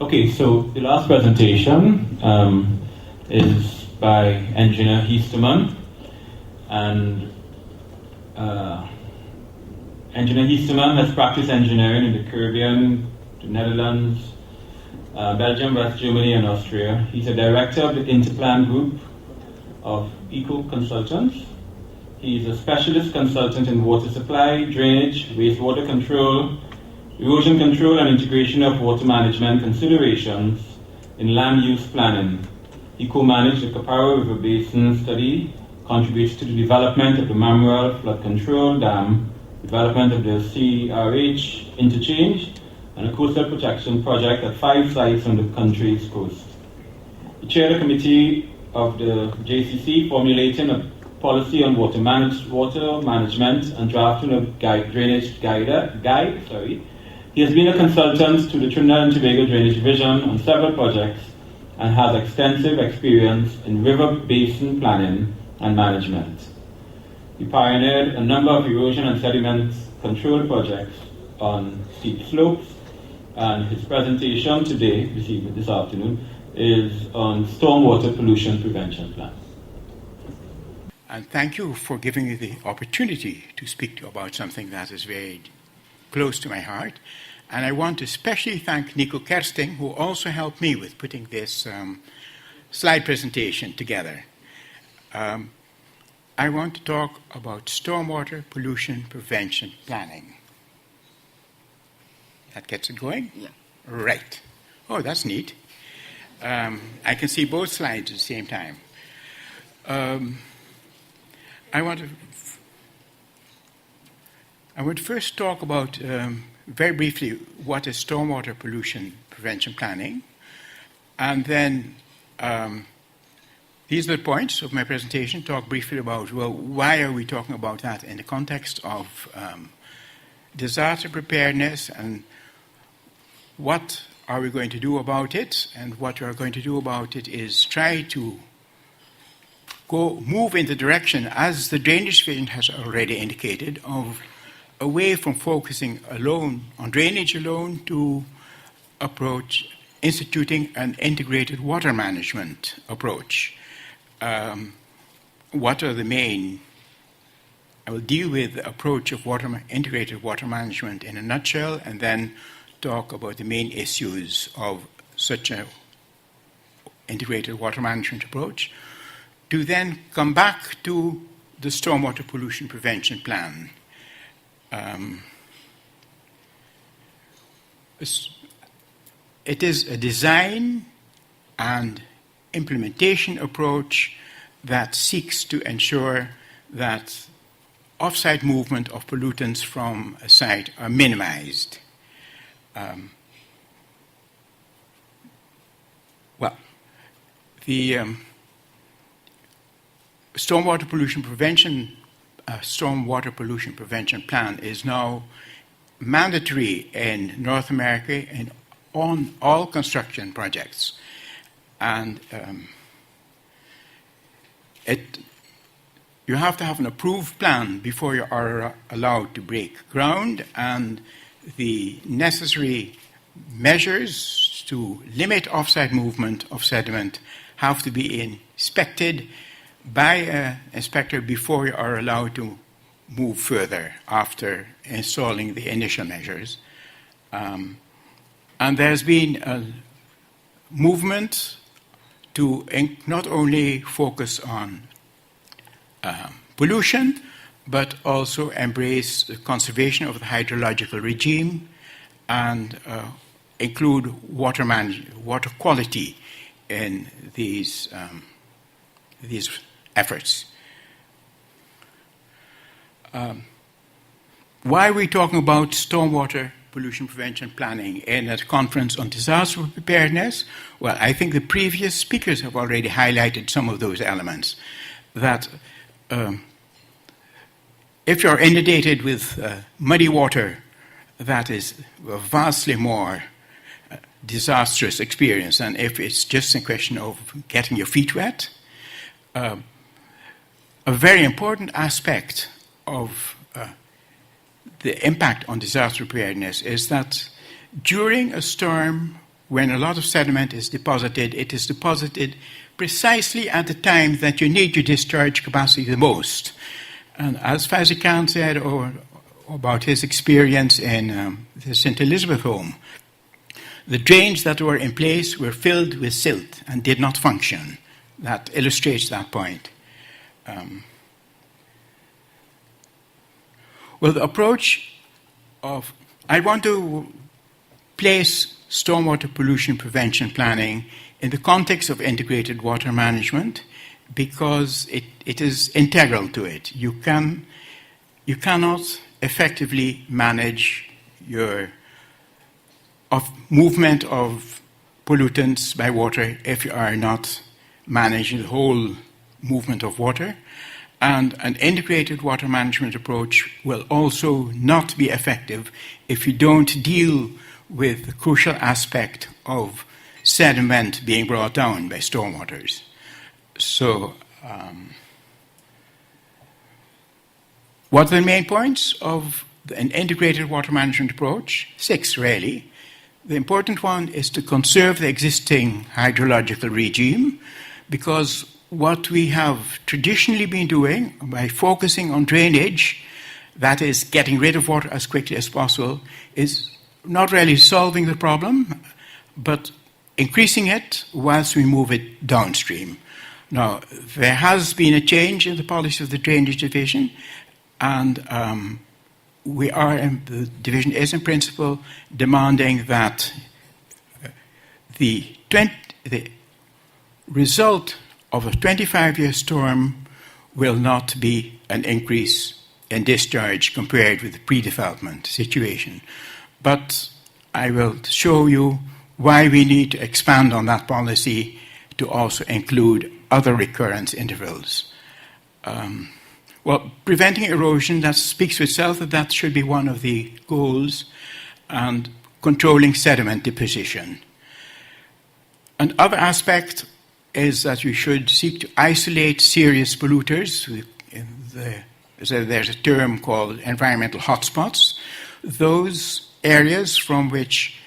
Okay, so the last presentation is by Engineer Heesterman, and Engineer Heesterman has practiced engineering in the Caribbean, the Netherlands, Belgium, West Germany, and Austria. He's a director of the Interplan Group of Eco Consultants. He's a specialist consultant in water supply, drainage, wastewater control, erosion control, and integration of water management considerations in land use planning. He co-managed the Caparo River Basin study, contributes to the development of the Mamuel Flood Control Dam, development of the CRH interchange, and a coastal protection project at 5 sites on the country's coast. He chaired a committee of the JCC formulating a policy on water management and drafting a drainage guide. He has been a consultant to the Trinidad and Tobago Drainage Division on several projects and has extensive experience in river basin planning and management. He pioneered a number of erosion and sediment control projects on steep slopes, and his presentation today, this afternoon, is on stormwater pollution prevention plan. And thank you for giving me the opportunity to speak to you about something that is very close to my heart. And I want to especially thank Nico Kersting, who also helped me with putting this slide presentation together. I want to talk about stormwater pollution prevention planning. That gets it going? Yeah. Right. Oh, that's neat. I can see both slides at the same time. I want to first talk about, very briefly, what is stormwater pollution prevention planning. And then these are the points of my presentation. Talk briefly about, well, why are we talking about that in the context of disaster preparedness, and what are we going to do about it? And what we are going to do about it is try to move in the direction, as the drainage division has already indicated, of away from focusing alone on drainage alone to approach instituting an integrated water management approach. What are the main? I will deal with the approach of integrated water management in a nutshell, and then talk about the main issues of such an integrated water management approach, to then come back to the stormwater pollution prevention plan. It is a design and implementation approach that seeks to ensure that off-site movement of pollutants from a site are minimized. The stormwater pollution prevention plan is now mandatory in North America and on all construction projects. And you have to have an approved plan before you are allowed to break ground, and the necessary measures to limit off-site movement of sediment have to be inspected by an inspector before you are allowed to move further after installing the initial measures. And there's been a movement to not only focus on pollution, but also embrace the conservation of the hydrological regime and include water quality in these efforts. Why are we talking about stormwater pollution prevention planning in a conference on disaster preparedness? Well, I think the previous speakers have already highlighted some of those elements. That if you're inundated with muddy water, that is a vastly more disastrous experience than if it's just a question of getting your feet wet. A very important aspect of the impact on disaster preparedness is that during a storm, when a lot of sediment is deposited, it is deposited precisely at the time that you need your discharge capacity the most. And as Fazikan said about his experience in the St. Elizabeth home, the drains that were in place were filled with silt and did not function. That illustrates that point. Well, the approach of, I want to place stormwater pollution prevention planning in the context of integrated water management because it is integral to it. You cannot effectively manage your movement of pollutants by water if you are not managing the whole movement of water. And an integrated water management approach will also not be effective if you don't deal with the crucial aspect of sediment being brought down by stormwaters. So, what are the main points of an integrated water management approach? 6, really. The important one is to conserve the existing hydrological regime, because what we have traditionally been doing by focusing on drainage, that is getting rid of water as quickly as possible, is not really solving the problem, but increasing it whilst we move it downstream. Now, there has been a change in the policy of the Drainage Division, and the division is in principle demanding that the result of a 25-year storm will not be an increase in discharge compared with the pre-development situation. But I will show you why we need to expand on that policy to also include other recurrence intervals. Well, preventing erosion, that speaks for itself, that should be one of the goals, and controlling sediment deposition. Another aspect is that we should seek to isolate serious polluters. There's a term called environmental hotspots. Those areas from which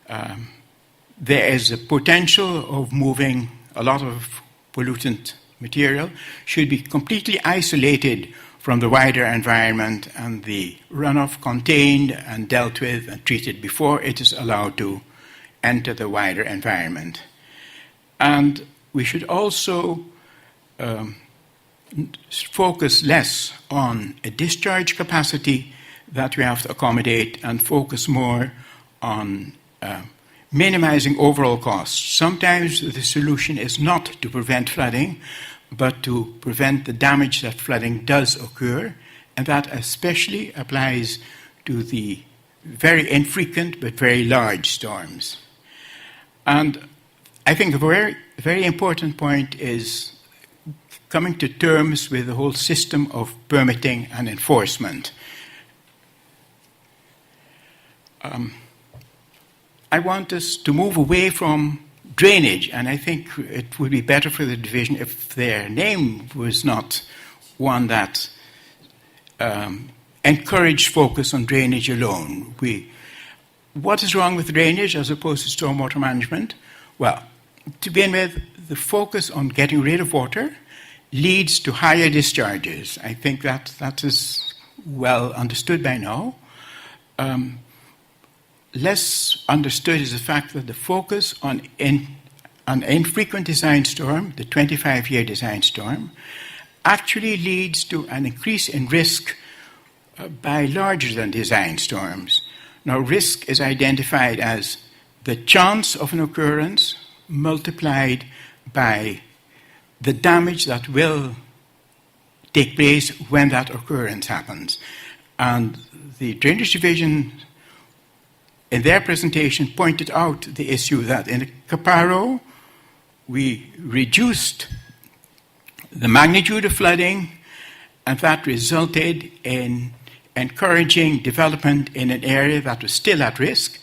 there is a potential of moving a lot of pollutant material should be completely isolated from the wider environment and the runoff contained and dealt with and treated before it is allowed to enter the wider environment. And we should also focus less on a discharge capacity that we have to accommodate and focus more on minimizing overall costs. Sometimes the solution is not to prevent flooding, but to prevent the damage that flooding does occur, and that especially applies to the very infrequent but very large storms. And I think a very, very important point is coming to terms with the whole system of permitting and enforcement. I want us to move away from drainage, and I think it would be better for the division if their name was not one that encouraged focus on drainage alone. What is wrong with drainage as opposed to stormwater management? Well, to begin with, the focus on getting rid of water leads to higher discharges. I think that is well understood by now. Less understood is the fact that the focus on an infrequent design storm, the 25-year design storm, actually leads to an increase in risk by larger than design storms. Now, risk is identified as the chance of an occurrence multiplied by the damage that will take place when that occurrence happens. And the Drainage Division, in their presentation, pointed out the issue that in Caparo, we reduced the magnitude of flooding, and that resulted in encouraging development in an area that was still at risk,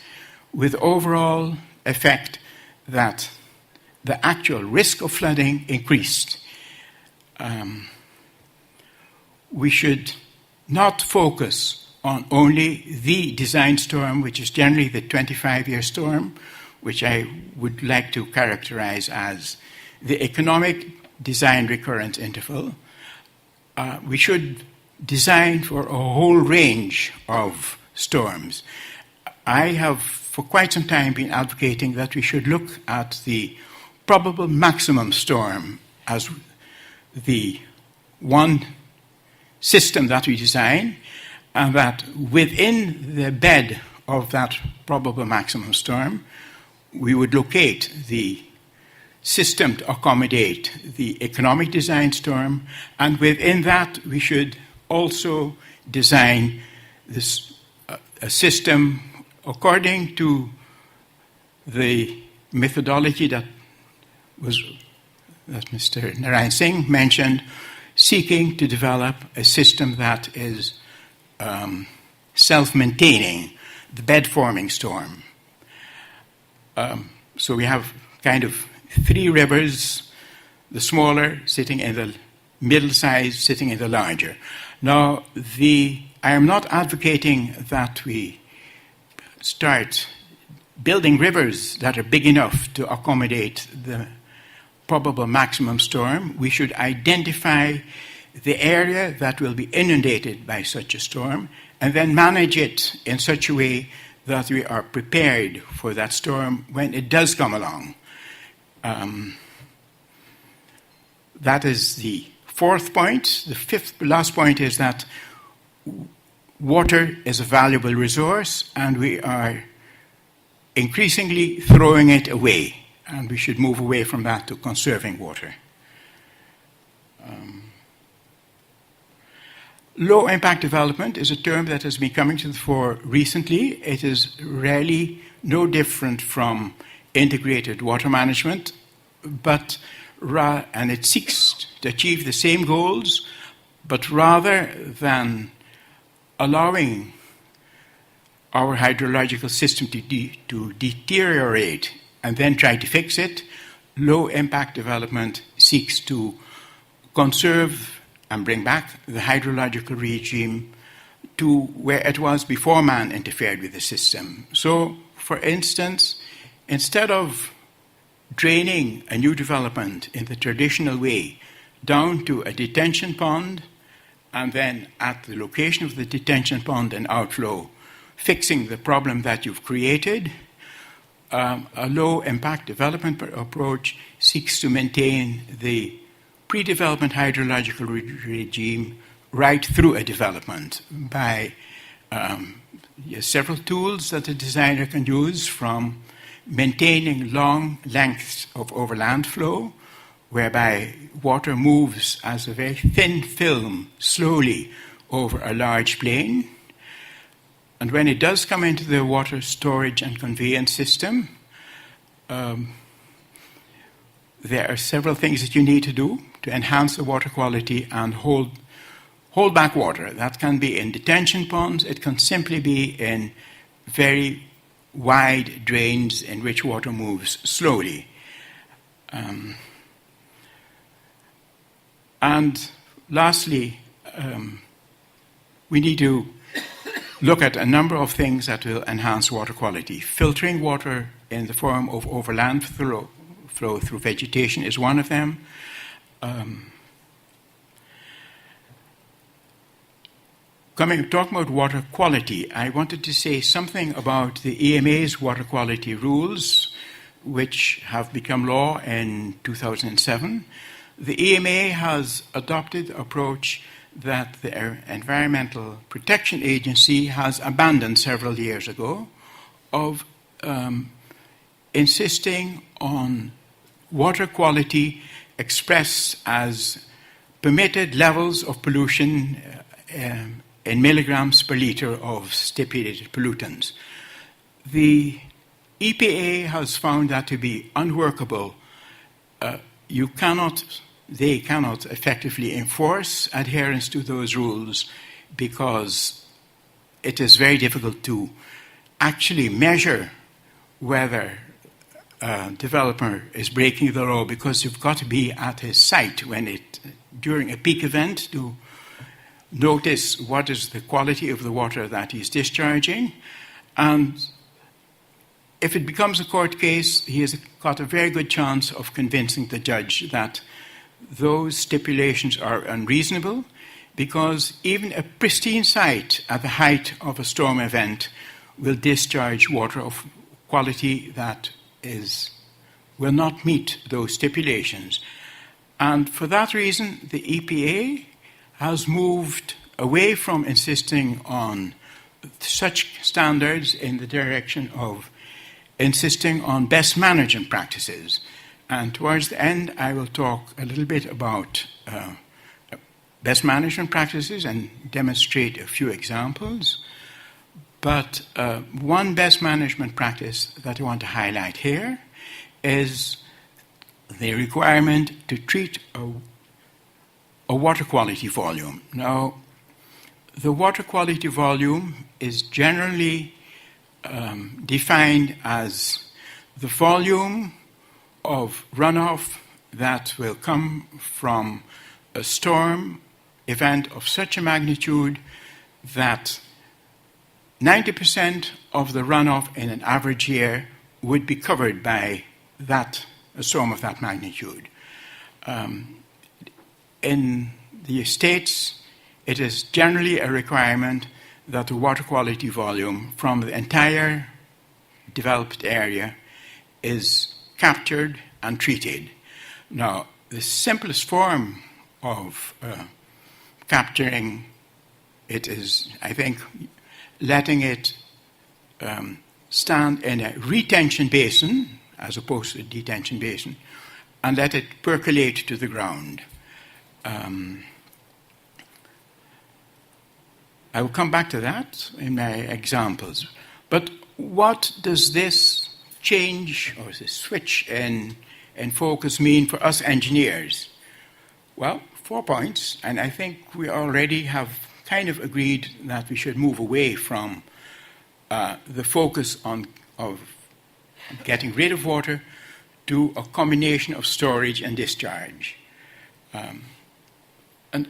with overall effect that the actual risk of flooding increased. We should not focus on only the design storm, which is generally the 25-year storm, which I would like to characterize as the economic design recurrence interval. We should design for a whole range of storms. I have for quite some time been advocating that we should look at the probable maximum storm as the one system that we design, and that within the bed of that probable maximum storm, we would locate the system to accommodate the economic design storm, and within that we should also design this, a system according to the methodology that Mr. Narayan Singh mentioned, seeking to develop a system that is self-maintaining, the bed-forming storm. So we have kind of three rivers, the smaller sitting in the middle size, sitting in the larger. Now, I am not advocating that we start building rivers that are big enough to accommodate the probable maximum storm. We should identify the area that will be inundated by such a storm and then manage it in such a way that we are prepared for that storm when it does come along. That is the fourth point. The last point is that water is a valuable resource and we are increasingly throwing it away, and we should move away from that to conserving water. Low impact development is a term that has been coming to the fore recently. It is really no different from integrated water management, and it seeks to achieve the same goals, but rather than allowing our hydrological system to deteriorate and then try to fix it, low impact development seeks to conserve and bring back the hydrological regime to where it was before man interfered with the system. So, for instance, instead of draining a new development in the traditional way down to a detention pond, and then at the location of the detention pond and outflow, fixing the problem that you've created, a low-impact development approach seeks to maintain the pre-development hydrological regime right through a development by several tools that a designer can use, from maintaining long lengths of overland flow, whereby water moves as a very thin film slowly over a large plain. And when it does come into the water storage and conveyance system, there are several things that you need to do to enhance the water quality and hold back water. That can be in detention ponds. It can simply be in very wide drains in which water moves slowly. And lastly, we need to look at a number of things that will enhance water quality. Filtering water in the form of overland flow through vegetation is one of them. Talking about water quality, I wanted to say something about the EMA's water quality rules, which have become law in 2007. The EMA has adopted the approach that the Environmental Protection Agency has abandoned several years ago, of insisting on water quality expressed as permitted levels of pollution in milligrams per liter of stipulated pollutants. The EPA has found that to be unworkable. They cannot effectively enforce adherence to those rules because it is very difficult to actually measure whether a developer is breaking the law, because you've got to be at his site during a peak event to notice what is the quality of the water that he's discharging, and if it becomes a court case, he has got a very good chance of convincing the judge that those stipulations are unreasonable, because even a pristine site at the height of a storm event will discharge water of quality that will not meet those stipulations. And for that reason, the EPA has moved away from insisting on such standards in the direction of insisting on best management practices. And towards the end, I will talk a little bit about best management practices and demonstrate a few examples. But one best management practice that I want to highlight here is the requirement to treat a water quality volume. Now, the water quality volume is generally defined as the volume of runoff that will come from a storm event of such a magnitude that 90% of the runoff in an average year would be covered by a storm of that magnitude. In the States, it is generally a requirement that the water quality volume from the entire developed area is captured and treated. Now, the simplest form of capturing it is, I think, letting it stand in a retention basin as opposed to a detention basin, and let it percolate to the ground. I will come back to that in my examples. But what does this change or this switch in focus mean for us engineers? Well, 4 points, and I think we already have kind of agreed that we should move away from the focus of getting rid of water to a combination of storage and discharge. And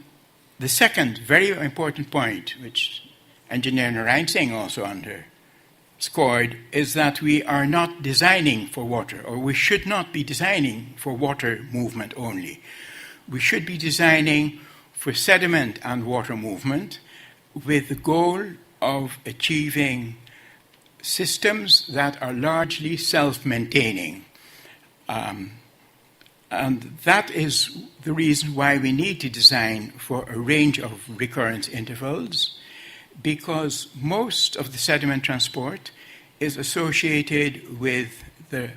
the second very important point, which Engineer Narayan Singh also underscored, is that we are not designing for water, or we should not be designing for water movement only. We should be designing for sediment and water movement with the goal of achieving systems that are largely self-maintaining. And that is the reason why we need to design for a range of recurrence intervals, because most of the sediment transport is associated with the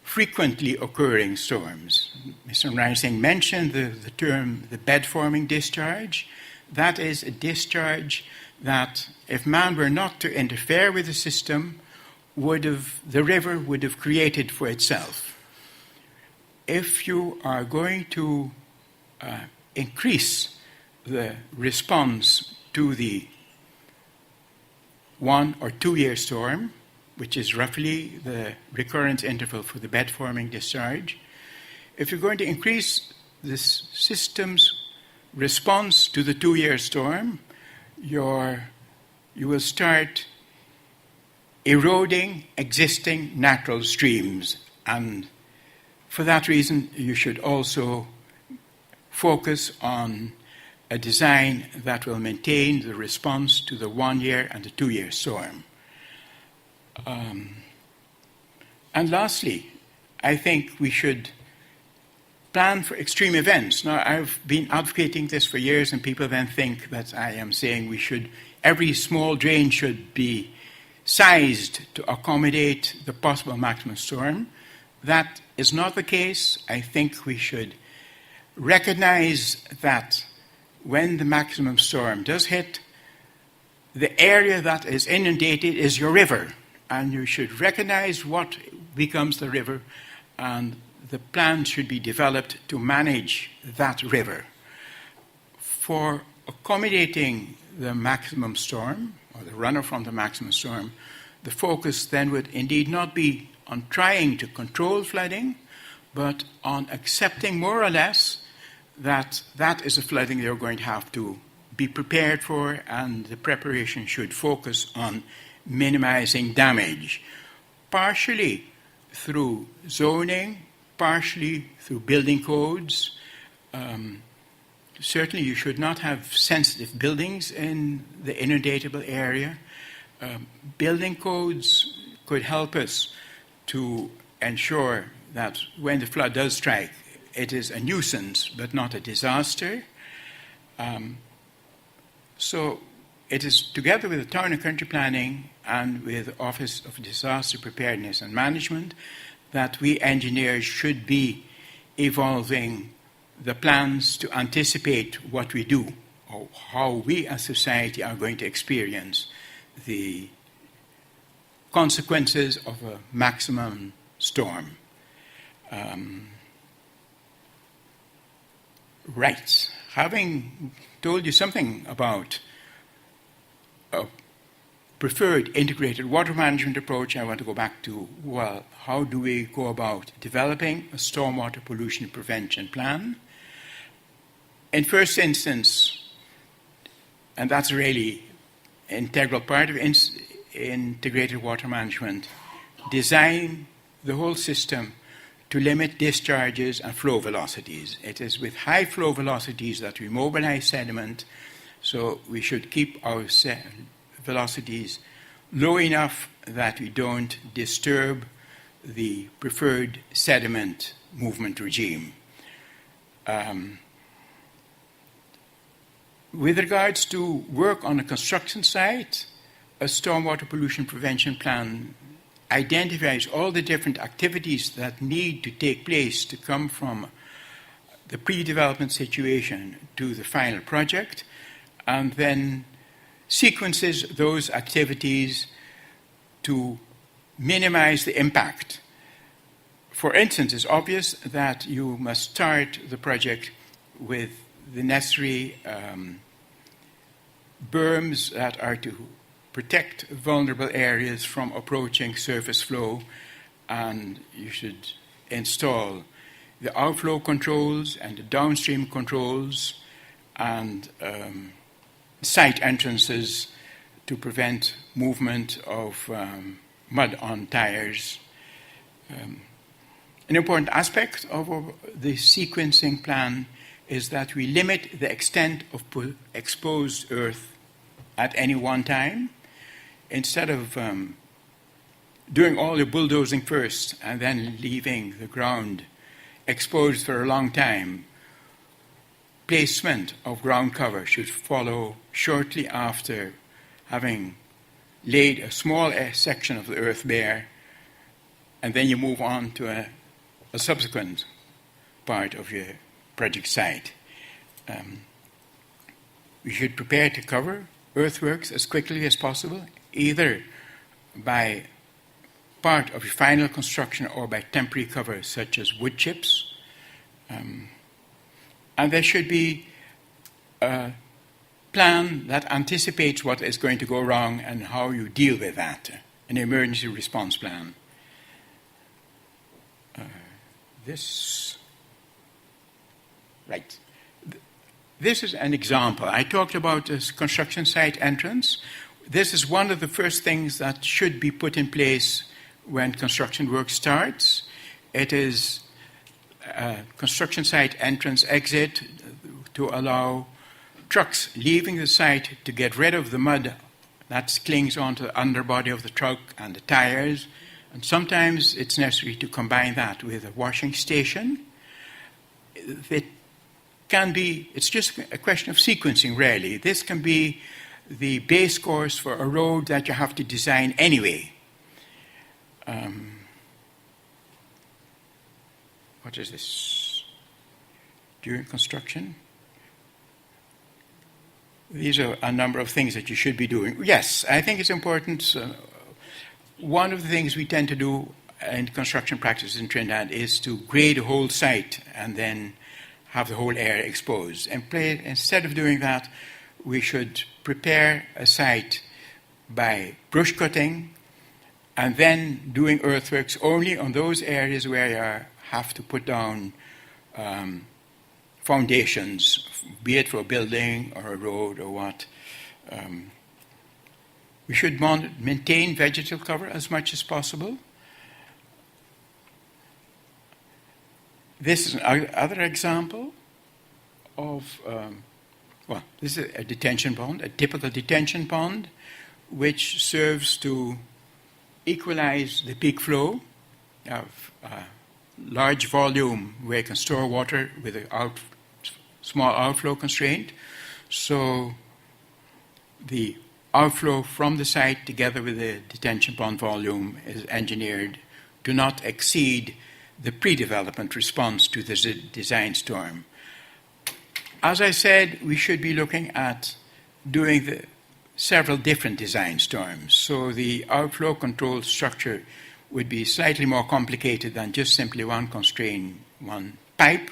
frequently occurring storms. Mr. Narayan Singh mentioned the term the bed-forming discharge. That is a discharge that, if man were not to interfere with the system, the river would have created for itself. If you are going to increase the response to the 1 or 2 year storm, which is roughly the recurrence interval for the bed-forming discharge, if you're going to increase this system's response to the 2 year storm, you will start eroding existing natural streams. And for that reason, you should also focus on a design that will maintain the response to the 1 year and the 2 year storm. And lastly, I think we should plan for extreme events. Now, I've been advocating this for years, and people then think that I am saying every small drain should be sized to accommodate the possible maximum storm. That is not the case. I think we should recognize that when the maximum storm does hit, the area that is inundated is your river, and you should recognize what becomes the river, and the plan should be developed to manage that river. For accommodating the maximum storm, or the runoff from the maximum storm, the focus then would indeed not be on trying to control flooding, but on accepting more or less that that is a flooding you're going to have to be prepared for, and the preparation should focus on minimizing damage, partially through zoning, partially through building codes. Certainly you should not have sensitive buildings in the inundatable area. Building codes could help us to ensure that when the flood does strike, it is a nuisance but not a disaster. So it is together with the Town and Country Planning and with the Office of Disaster Preparedness and Management that we engineers should be evolving the plans to anticipate what we do, or how we as society are going to experience the consequences of a maximum storm. Right. Having told you something about a preferred integrated water management approach, I want to go back to, well, how do we go about developing a stormwater pollution prevention plan? In first instance, and that's really an integral part of integrated water management, design the whole system to limit discharges and flow velocities. It is with high flow velocities that we mobilize sediment, so we should keep our velocities low enough that we don't disturb the preferred sediment movement regime. With regards to work on a construction site, a stormwater pollution prevention plan identifies all the different activities that need to take place to come from the pre-development situation to the final project, and then sequences those activities to minimize the impact. For instance, it's obvious that you must start the project with the necessary berms that are to protect vulnerable areas from approaching surface flow, and you should install the outflow controls and the downstream controls and site entrances to prevent movement of mud on tires. An important aspect of the sequencing plan is that we limit the extent of exposed earth at any one time. Instead of doing all the bulldozing first and then leaving the ground exposed for a long time, placement of ground cover should follow shortly after having laid a small section of the earth bare, and then you move on to a subsequent part of your project site. We should prepare to cover earthworks as quickly as possible, either by part of your final construction or by temporary cover, such as wood chips. And there should be a plan that anticipates what is going to go wrong and how you deal with that, an emergency response plan. This is an example. I talked about this construction site entrance. This is one of the first things that should be put in place when construction work starts. It is a construction site entrance exit to allow trucks leaving the site to get rid of the mud that clings onto the underbody of the truck and the tires. And sometimes it's necessary to combine that with a washing station. It's just a question of sequencing, really. This can be the base course for a road that you have to design anyway. What is this? During construction? These are a number of things that you should be doing. Yes, I think it's important. One of the things we tend to do in construction practices in Trinidad is to grade a whole site and then have the whole area exposed. And instead of doing that, we should prepare a site by brush cutting and then doing earthworks only on those areas where you have to put down foundations, be it for a building or a road or what. We should maintain vegetal cover as much as possible. This is another example of, this is a detention pond, a typical detention pond, which serves to equalize the peak flow of large volume where you can store water with a small outflow constraint. So the outflow from the site together with the detention pond volume is engineered to not exceed the pre-development response to the design storm. As I said, we should be looking at doing several different design storms. So the outflow control structure would be slightly more complicated than just simply one constraint, one pipe.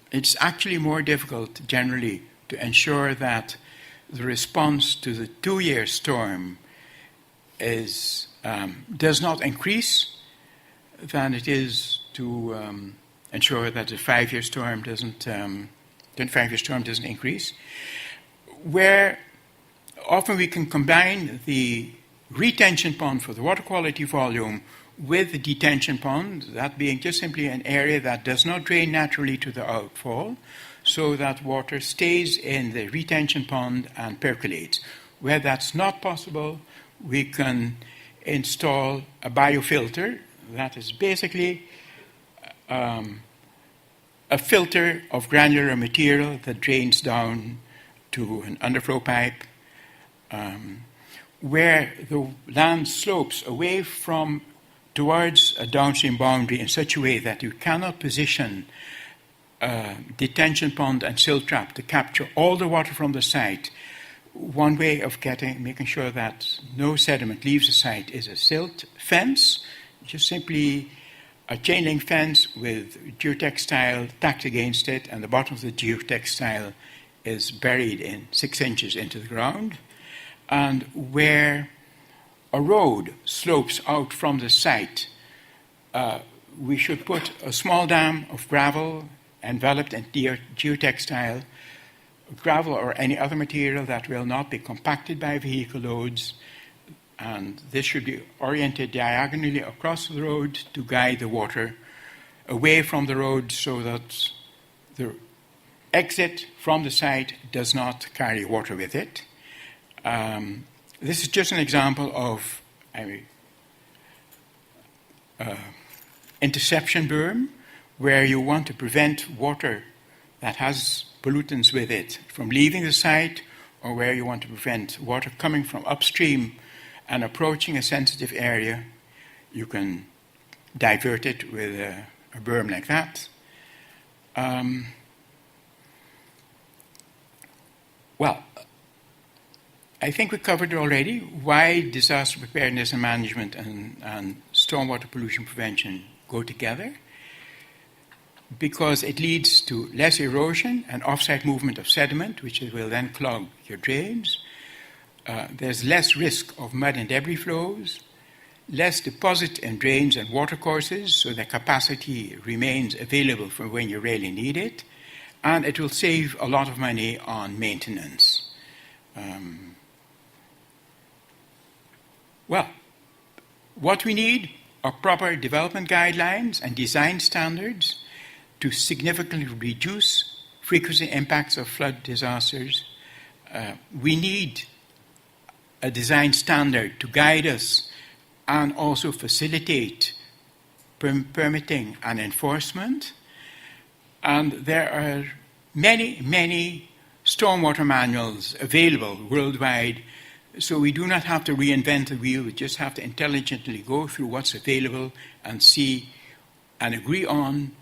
It's actually more difficult generally to ensure that the response to the 2-year storm does not increase than it is to ensure that the 5-year storm doesn't increase. Where often we can combine the retention pond for the water quality volume with the detention pond, that being just simply an area that does not drain naturally to the outfall, so that water stays in the retention pond and percolates. Where that's not possible, we can install a biofilter that is basically a filter of granular material that drains down to an underflow pipe, where the land slopes away from towards a downstream boundary in such a way that you cannot position a detention pond and silt trap to capture all the water from the site. One way of making sure that no sediment leaves the site is a silt fence, just simply a chain link fence with geotextile tacked against it, and the bottom of the geotextile is buried in 6 inches into the ground. And where a road slopes out from the site, we should put a small dam of gravel enveloped in geotextile, gravel or any other material that will not be compacted by vehicle loads, and this should be oriented diagonally across the road to guide the water away from the road so that the exit from the site does not carry water with it. This is just an example of interception berm, where you want to prevent water that has pollutants with it from leaving the site, or where you want to prevent water coming from upstream and approaching a sensitive area. You can divert it with a berm like that. Well, I think we covered already why disaster preparedness and management and stormwater pollution prevention go together. Because it leads to less erosion and off-site movement of sediment, which will then clog your drains. There's less risk of mud and debris flows, less deposit in drains and watercourses, so the capacity remains available for when you really need it, and it will save a lot of money on maintenance. Well, what we need are proper development guidelines and design standards to significantly reduce frequency impacts of flood disasters. We need a design standard to guide us and also facilitate permitting and enforcement. And there are many, many stormwater manuals available worldwide, so we do not have to reinvent the wheel. We just have to intelligently go through what's available and see and agree on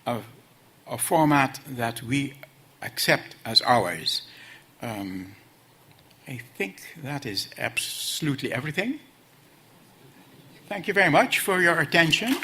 a format that we accept as ours. I think that is absolutely everything. Thank you very much for your attention.